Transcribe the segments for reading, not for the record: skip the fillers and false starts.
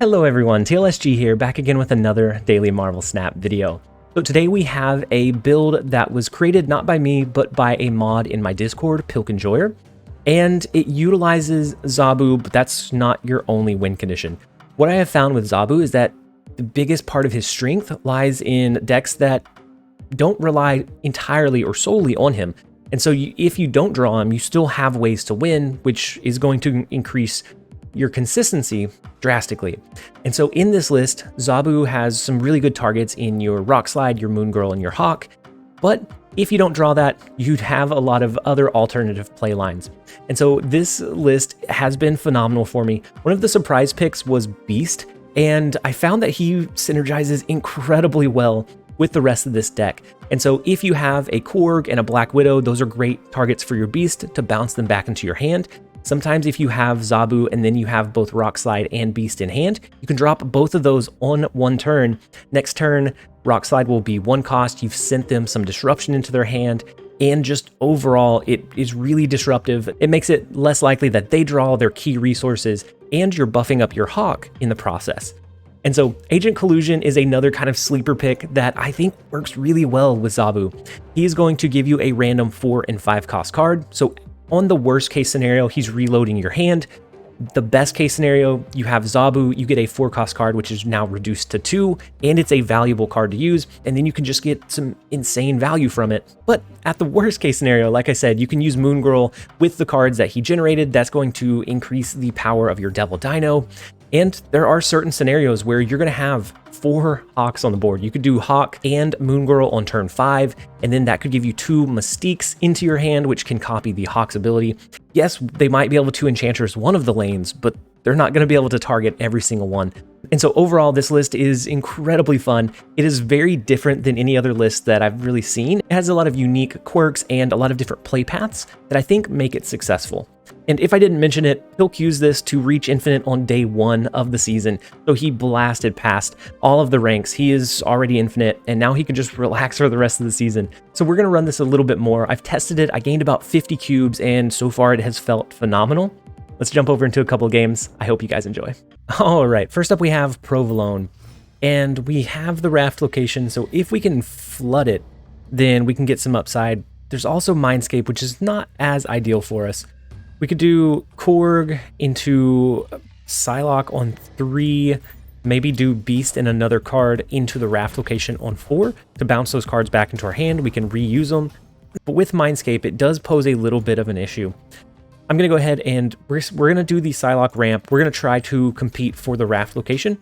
Hello everyone, TLSG here, back again with another Daily Marvel Snap video. So today we have a build that was created not by me, but by a mod in my Discord, Pilk Enjoyer, and it utilizes Zabu, but that's not your only win condition. What I have found with Zabu is that the biggest part of his strength lies in decks that don't rely entirely or solely on him. And so if you don't draw him, you still have ways to win, which is going to increase your consistency drastically. And so in this list, Zabu has some really good targets in your Rock Slide, your Moon Girl, and your Hawk. But if you don't draw that, you'd have a lot of other alternative play lines. And so this list has been phenomenal for me. One of the surprise picks was Beast, and I found that he synergizes incredibly well with the rest of this deck. And so if you have a Korg and a Black Widow, those are great targets for your Beast to bounce them back into your hand. Sometimes if you have Zabu and then you have both Rock Slide and Beast in hand, you can drop both of those on one turn. Next turn, Rock Slide will be one cost. You've sent them some disruption into their hand, and just overall, it is really disruptive. It makes it less likely that they draw their key resources, and you're buffing up your Hawk in the process. And so Agent Collusion is another kind of sleeper pick that I think works really well with Zabu. He is going to give you a random 4 and 5 cost card. So on the worst case scenario, he's reloading your hand. The best case scenario, you have Zabu, you get a 4 cost card, which is now reduced to 2, and it's a valuable card to use, and then you can just get some insane value from it. But at the worst case scenario, like I said, you can use Moon Girl with the cards that he generated. That's going to increase the power of your Devil Dino. And there are certain scenarios where you're going to have 4 Hawks on the board. You could do Hawk and Moon Girl on turn 5, and then that could give you 2 Mystiques into your hand, which can copy the Hawk's ability. Yes, they might be able to Enchantress one of the lanes, but they're not going to be able to target every single one. And so overall, this list is incredibly fun. It is very different than any other list that I've really seen. It has a lot of unique quirks and a lot of different play paths that I think make it successful. And if I didn't mention it, Pilk used this to reach infinite on day 1 of the season. So he blasted past all of the ranks. He is already infinite, and now he can just relax for the rest of the season. So we're going to run this a little bit more. I've tested it. I gained about 50 cubes, and so far it has felt phenomenal. Let's jump over into a couple of games. I hope you guys enjoy. All right, first up we have Provolone, and we have the raft location. So if we can flood it, then we can get some upside. There's also Mindscape, which is not as ideal for us. We could do Korg into Psylocke on 3, maybe do Beast and another card into the raft location on 4 to bounce those cards back into our hand. We can reuse them. But with Mindscape, it does pose a little bit of an issue. I'm going to go ahead and we're going to do the Psylocke ramp. We're going to try to compete for the raft location.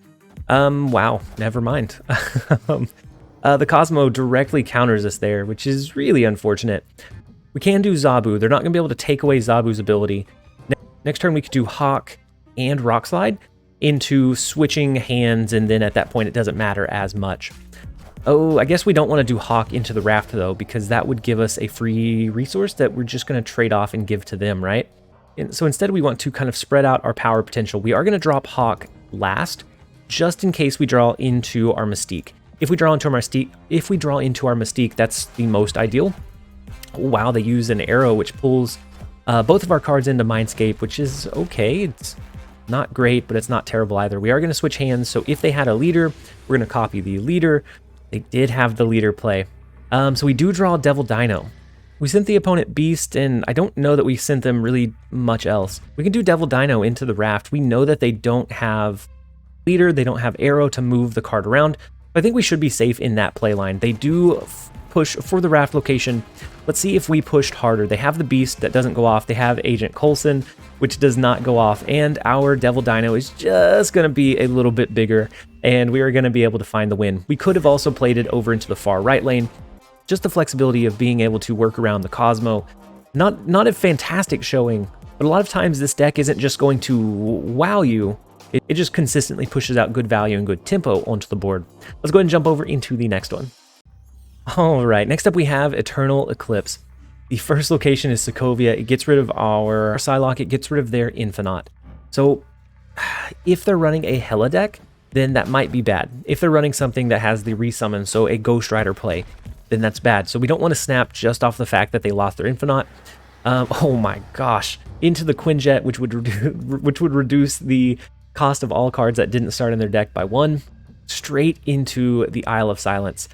Wow, never mind. The Cosmo directly counters us there, which is really unfortunate. We can do Zabu. They're not going to be able to take away Zabu's ability. Next turn, we could do Hawk and Rock Slide into switching hands, and then at that point, it doesn't matter as much. Oh, I guess we don't want to do Hawk into the raft, though, because that would give us a free resource that we're just going to trade off and give to them, right? And so instead, we want to kind of spread out our power potential. We are going to drop Hawk last, just in case we draw into our Mystique. If we draw into our Mystique, that's the most ideal. Oh, wow, they use an arrow which pulls both of our cards into Mindscape, which is okay. It's not great, but it's not terrible either. We are going to switch hands, so if they had a leader, we're going to copy the leader. They did have the leader play. So we do draw Devil Dino. We sent the opponent Beast, and I don't know that we sent them really much else. We can do Devil Dino into the raft. We know that they don't have leader, they don't have arrow to move the card around. I think we should be safe in that play line. They do push for the raft location. Let's see if we pushed harder. They have the Beast that doesn't go off. They have Agent Coulson, which does not go off. And our Devil Dino is just going to be a little bit bigger, and we are going to be able to find the win. We could have also played it over into the far right lane. Just the flexibility of being able to work around the Cosmo. Not a fantastic showing, but a lot of times this deck isn't just going to wow you. It just consistently pushes out good value and good tempo onto the board. Let's go ahead and jump over into the next one. All right, next up we have Eternal Eclipse. The first location is Sokovia. It gets rid of our Psylocke. It gets rid of their Infinite. So if they're running a Hela deck, then that might be bad. If they're running something that has the resummon, so a Ghost Rider play, then that's bad. So we don't want to snap just off the fact that they lost their Infinite. Oh my gosh. Into the Quinjet, which would reduce the cost of all cards that didn't start in their deck by 1, straight into the Isle of Silence.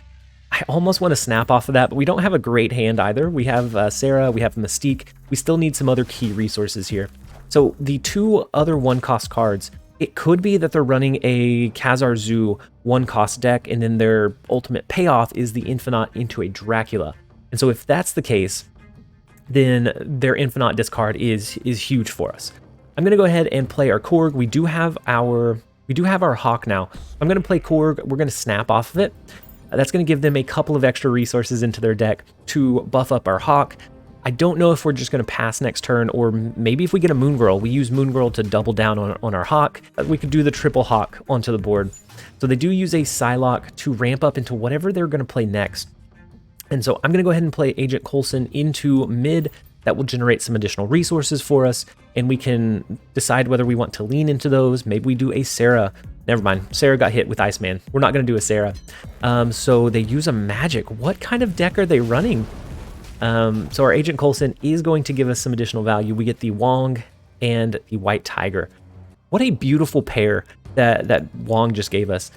I almost want to snap off of that, but we don't have a great hand either. We have Sarah, we have Mystique. We still need some other key resources here. So the 2 other 1-cost cards, it could be that they're running a Khazar Zoo 1-cost deck, and then their ultimate payoff is the Infinite into a Dracula. And so if that's the case, then their Infinite discard is huge for us. I'm going to go ahead and play our Korg. We do have our Hawk now. I'm going to play Korg. We're going to snap off of it. That's going to give them a couple of extra resources into their deck to buff up our Hawk. I don't know if we're just going to pass next turn, or maybe if we get a Moon Girl, we use Moon Girl to double down on our Hawk. We could do the triple Hawk onto the board. So they do use a Psylocke to ramp up into whatever they're going to play next. And so I'm going to go ahead and play Agent Coulson into mid. That will generate some additional resources for us, and we can decide whether we want to lean into those. Maybe we do a Sarah. Never mind, Sarah got hit with Iceman. We're not going to do a Sarah. So they use a magic. What kind of deck are they running? So our Agent Coulson is going to give us some additional value. We get the Wong and the White Tiger. What a beautiful pair that Wong just gave us.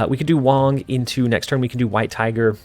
We could do Wong into next turn. We could do White Tiger,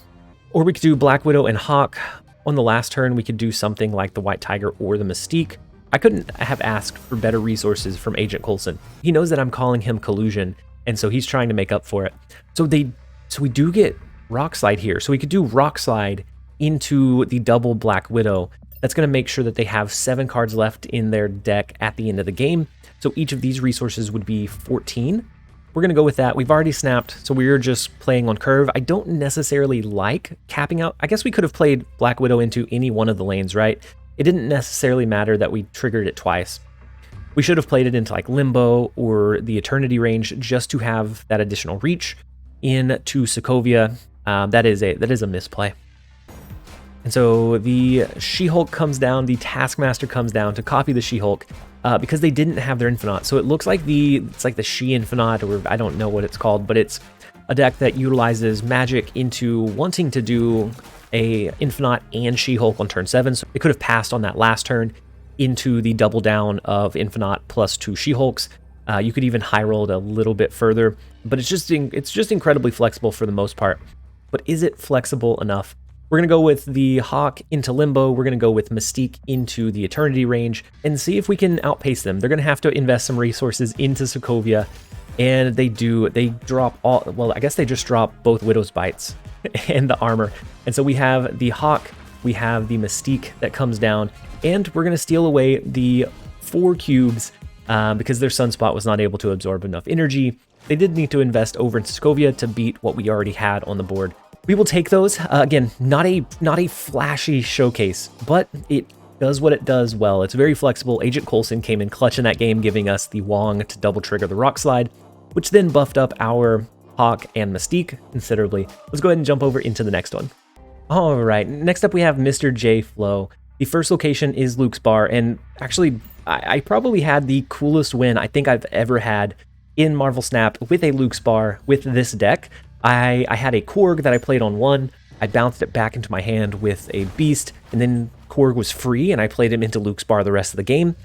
or we could do Black Widow and Hawk. On the last turn, we could do something like the White Tiger or the Mystique. I couldn't have asked for better resources from Agent Coulson. He knows that I'm calling him Collusion, and so he's trying to make up for it. So we do get Rock Slide here. So we could do Rock Slide into the double Black Widow. That's going to make sure that they have 7 cards left in their deck at the end of the game. So each of these resources would be 14. We're going to go with that. We've already snapped, so we're just playing on curve. I don't necessarily like capping out. I guess we could have played Black Widow into any one of the lanes, right? It didn't necessarily matter that we triggered it twice. We should have played it into like Limbo or the Eternity range just to have that additional reach into Sokovia. That is a misplay. And so the She-Hulk comes down, the Taskmaster comes down to copy the She-Hulk because they didn't have their Infinite. So it looks like it's like the She-Infinite, or I don't know what it's called, but it's a deck that utilizes magic into wanting to do a Infinite and She-Hulk on turn 7. So they could have passed on that last turn into the double down of Infinite plus 2 She-Hulks. You could even high roll it a little bit further, but it's just incredibly flexible for the most part. But is it flexible enough? We're going to go with the Hawk into Limbo. We're going to go with Mystique into the Eternity range and see if we can outpace them. They're going to have to invest some resources into Sokovia, and they do. They drop all, well, I guess they just drop both Widow's Bites and the armor. And so we have the Hawk, we have the Mystique that comes down, and we're going to steal away the 4 cubes because their Sunspot was not able to absorb enough energy. They did need to invest over in Sokovia to beat what we already had on the board. We will take those. Again, not a flashy showcase, but it does what it does well. It's very flexible. Agent Coulson came in clutch in that game, giving us the Wong to double trigger the Rock Slide, which then buffed up our Hawk and Mystique considerably. Let's go ahead and jump over into the next one. All right, next up we have Mr. J Flow. The first location is Luke's Bar, and actually, I probably had the coolest win I think I've ever had in Marvel Snap with a Luke's Bar with this deck. I had a Korg that I played on 1. I bounced it back into my hand with a Beast, and then Korg was free, and I played him into Luke's Bar the rest of the game.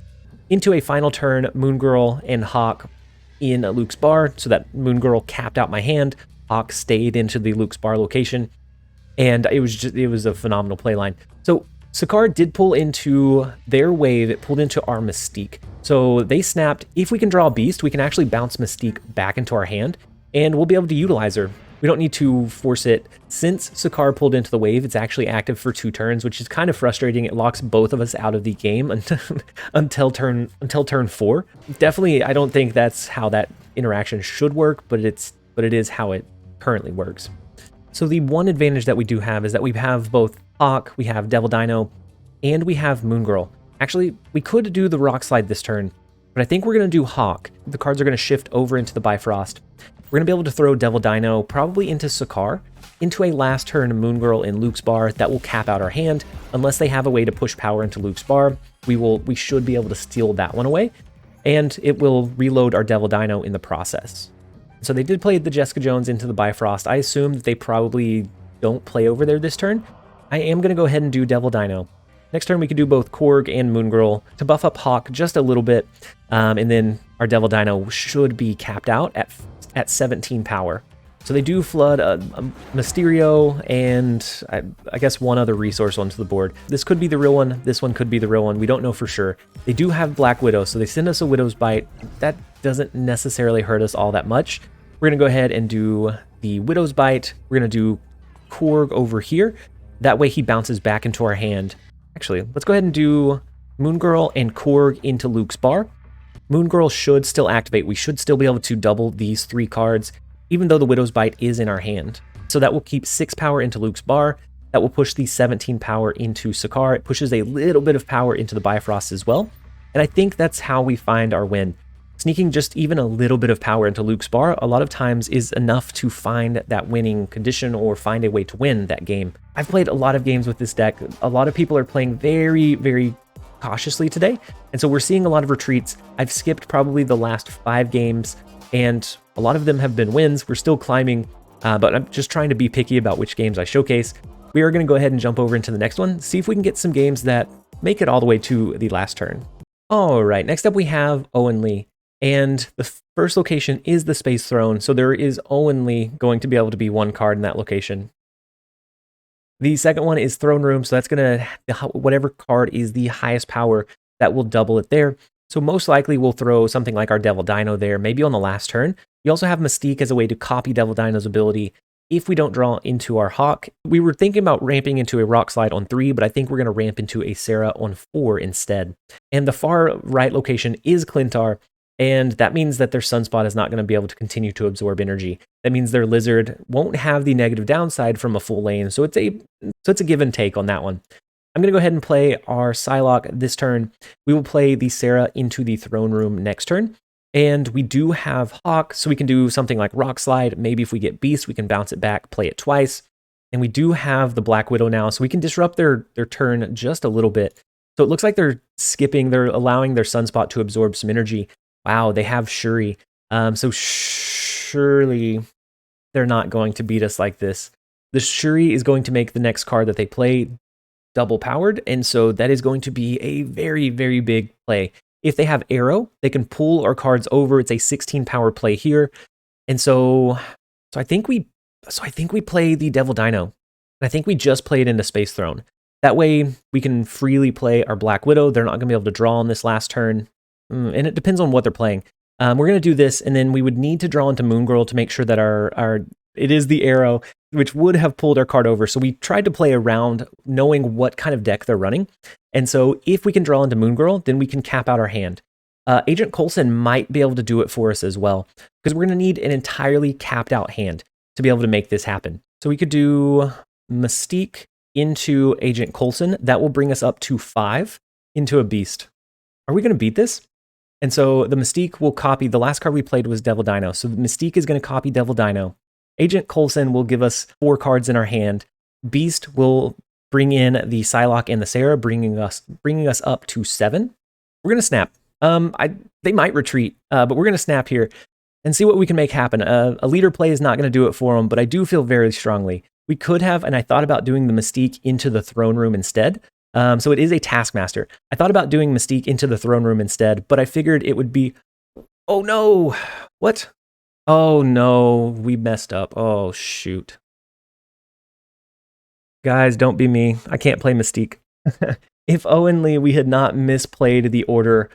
Into a final turn, Moon Girl and Hawk in Luke's Bar, so that Moon Girl capped out my hand. Hawk stayed into the Luke's Bar location, and it was a phenomenal playline. So Sakaar did pull into their wave. It pulled into our Mystique. So they snapped. If we can draw a Beast, we can actually bounce Mystique back into our hand, and we'll be able to utilize her. We don't need to force it. Since Sakaar pulled into the wave, it's actually active for 2 turns, which is kind of frustrating. It locks both of us out of the game until turn 4. Definitely, I don't think that's how that interaction should work, but it is how it currently works. So the one advantage that we do have is that we have both Hawk, we have Devil Dino, and we have Moon Girl. Actually, we could do the Rock Slide this turn, but I think we're going to do Hawk. The cards are going to shift over into the Bifrost. We're going to be able to throw Devil Dino probably into Sakaar, into a last turn Moon Girl in Luke's Bar. That will cap out our hand. Unless they have a way to push power into Luke's Bar, we should be able to steal that one away, and it will reload our Devil Dino in the process. So they did play the Jessica Jones into the Bifrost. I assume that they probably don't play over there this turn. I am going to go ahead and do Devil Dino. Next turn we could do both Korg and Moongirl to buff up Hawk just a little bit, and then our Devil Dino should be capped out at 17 power. So they do flood a Mysterio and I guess one other resource onto the board. This could be the real one. This one could be the real one. We don't know for sure. They do have Black Widow, so they send us a Widow's Bite. That doesn't necessarily hurt us all that much. We're going to go ahead and do the Widow's Bite. We're going to do Korg over here. That way he bounces back into our hand. Actually, let's go ahead and do Moongirl and Korg into Luke's bar. Moongirl should still activate. We should still be able to double these 3 cards, even though the Widow's Bite is in our hand. So that will keep 6 power into Luke's bar. That will push the 17 power into Sakaar. It pushes a little bit of power into the Bifrost as well. And I think that's how we find our win. Sneaking just even a little bit of power into Luke's bar a lot of times is enough to find that winning condition or find a way to win that game. I've played a lot of games with this deck. A lot of people are playing very, very cautiously today. And so we're seeing a lot of retreats. I've skipped probably the last 5 games, and a lot of them have been wins. We're still climbing, but I'm just trying to be picky about which games I showcase. We are going to go ahead and jump over into the next one, see if we can get some games that make it all the way to the last turn. All right, next up we have Owen Lee, and the first location is the Space Throne, so there is Owen Lee going to be able to be 1 card in that location. The second one is Throne Room, so that's going to, whatever card is the highest power, that will double it there. So most likely we'll throw something like our Devil Dino there, maybe on the last turn. We also have Mystique as a way to copy Devil Dino's ability if we don't draw into our Hawk. We were thinking about ramping into a Rock Slide on 3, but I think we're going to ramp into a Sarah on 4 instead. And the far right location is Clintar, and that means that their Sunspot is not going to be able to continue to absorb energy. That means their Lizard won't have the negative downside from a full lane, so it's a give and take on that one. I'm going to go ahead and play our Psylocke this turn. We will play the Sarah into the Throne Room next turn. And we do have Hawk, so we can do something like Rock Slide. Maybe if we get Beast, we can bounce it back, play it twice. And we do have the Black Widow now, so we can disrupt their turn just a little bit. So it looks like they're skipping, they're allowing their Sunspot to absorb some energy. Wow, they have Shuri. So surely they're not going to beat us like this. The Shuri is going to make the next card that they play double powered, and so that is going to be a very, very big play. If they have Arrow, they can pull our cards over. It's a 16 power play here. And so I think we play the Devil Dino. I think we just play it into Space Throne. That way we can freely play our Black Widow. They're not going to be able to draw on this last turn. And it depends on what they're playing. We're going to do this, and then we would need to draw into Moongirl to make sure that it is the Arrow, which would have pulled our card over. So we tried to play around knowing what kind of deck they're running. And so if we can draw into Moongirl, then we can cap out our hand. Agent Coulson might be able to do it for us as well, because we're going to need an entirely capped out hand to be able to make this happen. So we could do Mystique into Agent Coulson. That will bring us up to 5 into a Beast. Are we going to beat this? And so the Mystique will copy, the last card we played was Devil Dino. So the Mystique is going to copy Devil Dino. Agent Coulson will give us 4 cards in our hand. Beast will bring in the Psylocke and the Sarah, bringing us up to 7. We're going to snap. They might retreat, but we're going to snap here and see what we can make happen. A leader play is not going to do it for them, but I do feel very strongly. We could have, and I thought about doing the Mystique into the Throne Room instead. So it is a Taskmaster. I thought about doing Mystique into the Throne Room instead, but I figured it would be... Oh no! What? Oh no, we messed up. Oh shoot. Guys, don't be me. I can't play Mystique. If Owen Lee, we had not misplayed the order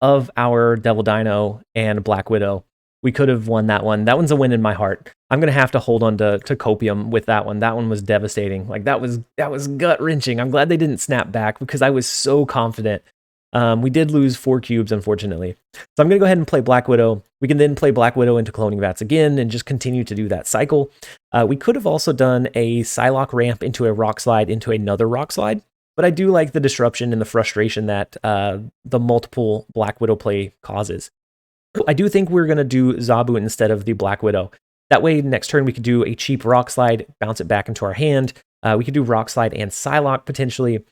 of our Devil Dino and Black Widow, we could have won that one. That one's a win in my heart. I'm going to have to hold on to Copium with that one. That one was devastating. Like that was gut-wrenching. I'm glad they didn't snap back because I was so confident. We did lose 4 cubes, unfortunately. So I'm going to go ahead and play Black Widow. We can then play Black Widow into Cloning Vats again and just continue to do that cycle. We could have also done a Psylocke ramp into a Rock Slide into another Rock Slide, but I do like the disruption and the frustration that the multiple Black Widow play causes. I do think we're going to do Zabu instead of the Black Widow. That way, next turn we could do a cheap Rock Slide, bounce it back into our hand. We could do Rock Slide and Psylocke potentially,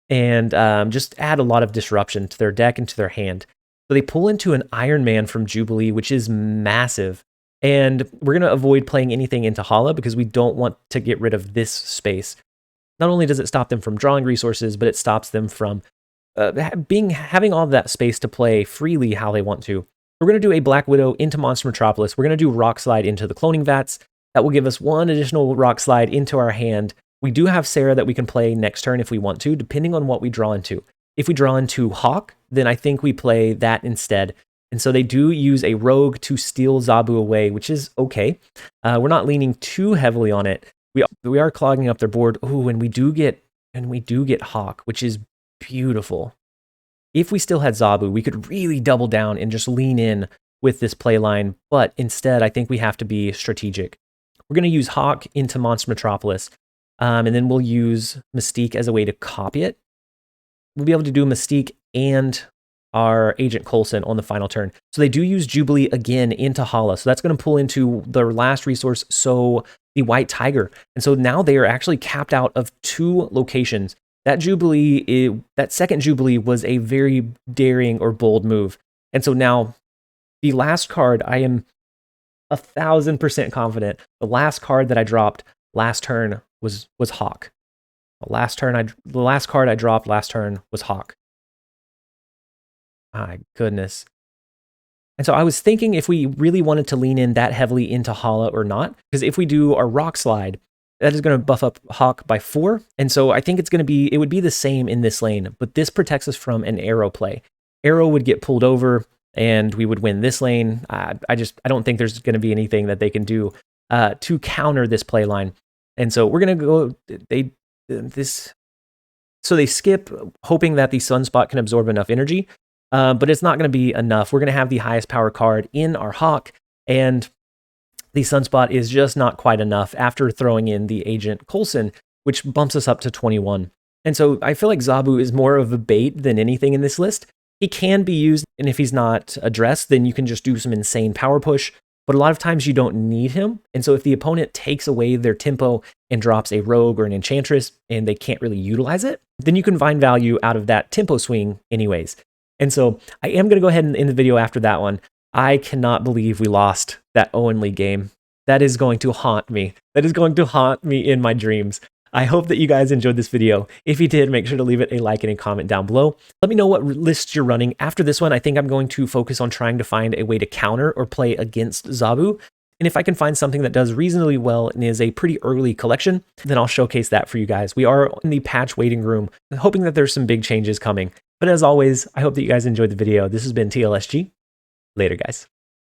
and just add a lot of disruption to their deck and to their hand. So they pull into an Iron Man from Jubilee, which is massive. And we're going to avoid playing anything into Hala because we don't want to get rid of this space. not only does it stop them from drawing resources, but it stops them from having all that space to play freely how they want to. We're going to do a Black Widow into Monster Metropolis. We're going to do Rock Slide into the cloning vats. That will give us one additional Rock Slide into our hand. We do have Sarah that we can play next turn if we want to, depending on what we draw into. If we draw into Hawk, then I think we play that instead. And so they do use a Rogue to steal Zabu away, which is okay. We're not leaning too heavily on it. We are clogging up their board. Oh, and we do get Hawk, which is beautiful. If we still had Zabu, we could really double down and just lean in with this play line. But instead, I think we have to be strategic. We're going to use Hawk into Monster Metropolis. And then we'll use Mystique as a way to copy it. We'll be able to do Mystique and our Agent Coulson on the final turn. So they do use Jubilee again into Hala. So that's going to pull into their last resource, so the White Tiger. And so now they are actually capped out of 2 locations. That Jubilee, that second Jubilee was a very daring or bold move. And so now the last card, I am 1000% confident. The last card that I dropped last turn was Hawk. The last card I dropped last turn was Hawk. My goodness. And so I was thinking if we really wanted to lean in that heavily into Hala or not, because if we do our Rock Slide, that is going to buff up Hawk by 4. And so I think it would be the same in this lane, but this protects us from an arrow play. Arrow would get pulled over and we would win this lane. I don't think there's going to be anything that they can do to counter this play line. And so we're going to go, so they skip, hoping that the Sunspot can absorb enough energy, but it's not going to be enough. We're going to have the highest power card in our Hawk, and the Sunspot is just not quite enough after throwing in the Agent Coulson, which bumps us up to 21. And so I feel like Zabu is more of a bait than anything in this list. He can be used, and if he's not addressed, then you can just do some insane power push. But a lot of times you don't need him. And so if the opponent takes away their tempo and drops a rogue or an enchantress and they can't really utilize it, then you can find value out of that tempo swing anyways. And so I am going to go ahead and end the video after that one. I cannot believe we lost that Owen League game. That is going to haunt me. That is going to haunt me in my dreams. I hope that you guys enjoyed this video. If you did, make sure to leave it a like and a comment down below. Let me know what lists you're running. After this one, I think I'm going to focus on trying to find a way to counter or play against Zabu. And if I can find something that does reasonably well and is a pretty early collection, then I'll showcase that for you guys. We are in the patch waiting room, hoping that there's some big changes coming. But as always, I hope that you guys enjoyed the video. This has been TLSG. Later, guys.